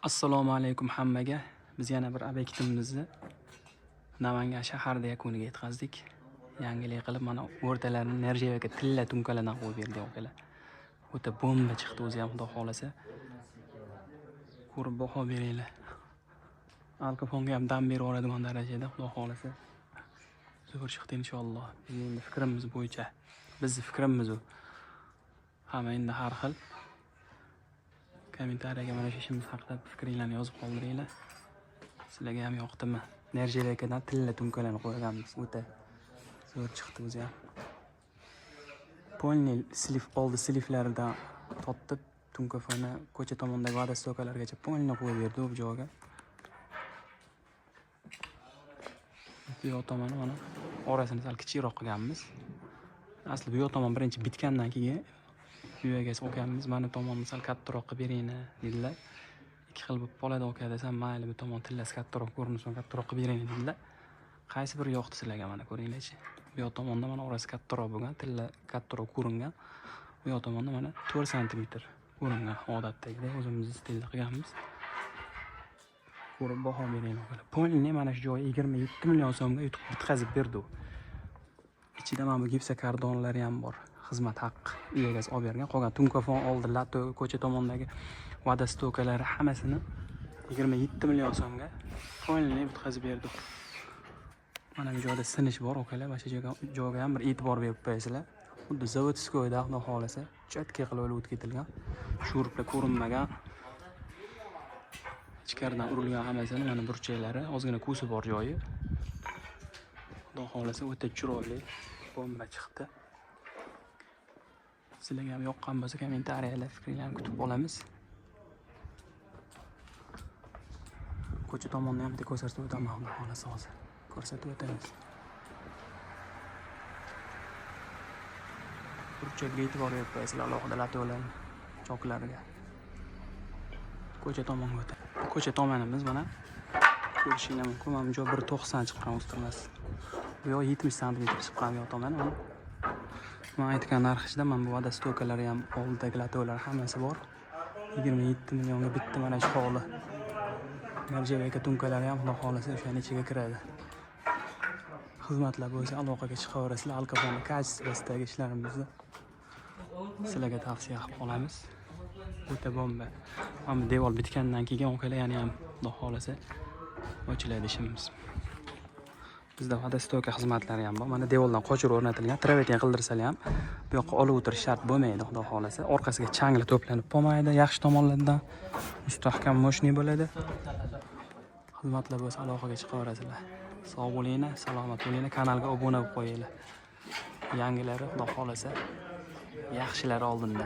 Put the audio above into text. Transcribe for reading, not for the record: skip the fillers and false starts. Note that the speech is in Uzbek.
Assalomu alaykum hammaga. Biz yana bir obyektimizni Namangan shahrida yakuniga yetkazdik. Yangilik qilib mana o'rtalarni Nerjevaga tilla tunkalardan qo'yib berdik okalar. O'ta bomba chiqdi o'zi ham xudo xolasa. Ko'rib baho beringlar. Alkafonga ham dam berib oladigan darajada xudo xolasa. Zo'r chiqdi inshaalloh. Bizning fikrimiz bo'yicha. Bizning fikrimiz u. Hamma endi har xil. Kommentariyaga mana shu ishimiz haqida fikringlarni yozib qoldiringlar. Sizlarga ham yoqdimi? Nerjevadan tilla tunkalarni qo'yganmiz. O'ta zo'r chiqdi o'zi ham. Polni slif oldi sliflaridan tortib tunkafoni ko'cha tomondagi vodostokalargacha polni qo'yib berdi bu joyga. Bu yoq tomoni mana orasini sal kichikroq qilganmiz. Asli bu yoq tomon birinchi bitgandan keyin uyaga so'kamiz, mana tomonni sal kattaroq qilib beringlar dedilar. Ikki xil bo'lib qoladi aka desam, mayli bu tomon tillasi kattaroq ko'rinsin, kattaroq qilib bering dedilar. Qaysi biri yoqdi sizlarga mana ko'ringlarchi. Bu yoq tomonda mana orasi kattaroq bo'lgan, tilla kattaroq ko'ringan. Bu yoq tomonda mana 4 sm ko'ringan odatdagidek o'zimiz stilda qilganmiz. Ko'rib baho beringlar. Polni mana shu joyi 27 million so'mga yutkazib berdi. Ichida mana bu gipsokardonlari ham bor. Xizmat haqqi uyagasi olib bergan. Qolgan tunkafon oldi, lato ko'cha tomondagi vodostokalari hammasini 27 million so'mga polni yutkazib berdi. Mana bu joyda sinish bor okalar, mana shu joyga ham bir e'tibor berib qo'yasizlar. Xuddi zavodskoyda xudo xolasa chatga qilib o'tib ketilgan. Shuruplar ko'rinmagan. Ichkaridan urilgan hammasini mana burchaklari, ozgina ko'si bor joyi. Xudo xolasa o'ta chiroyli bomba chiqdi. Sizlarga ham yoqqan bo'lsa kommentariyalar, fikringlarni kutib qolamiz. Ko'cha tomonni ham ko'rsatib o'taman xudo xolasa hozir. Ko'rsatib o'tamiz. Burchakga e'tibor berib qo'yasizlar alohida latolarni, choklariga. Ko'cha tomonga o'tadi. Ko'cha tomonimiz mana ko'rishinglar mumkin. Mana bu joy 1.90 chiqqan o'stirmasi. Bu yoq 70 sm chiqqan yoq tomoni mana. Men aytgan narx ichida mana bu vodostokalari ham, oldidagi latolar hammasi bor. 27 millionga bitta mana shu holi. Nerjevaga tunkalari ham xudo xolasa o'shaning ichiga kiradi. Xizmatlar bo'lsa aloqaga chiqaverasizlar. Alkafonni kачественностьdagi ishlarimizni sizlarga tavsiya qilib qolamiz. O'ta bomba. Mana devor bitgandan keyin okalar yana ham xudo xolasa ochiladi ishimiz. Bizda vodostoka xizmatlari ham bor. Mana devordan qochirib o'rnatilgan. Travertin qildirsalar ham bu yoqqa olib o'tirish shart bo'lmaydi, xudo xolasa. Orqasiga changlar to'planib qolmaydi. Yaxshi tomonlardan mustahkam moshni bo'ladi. Xizmatlar bo'lsa aloqaga chiqaverasizlar. Sog' bo'linglar, salomat bo'linglar. Kanalga obuna bo'lib qo'yinglar. Yangilari xudo xolasa yaxshilari oldinda.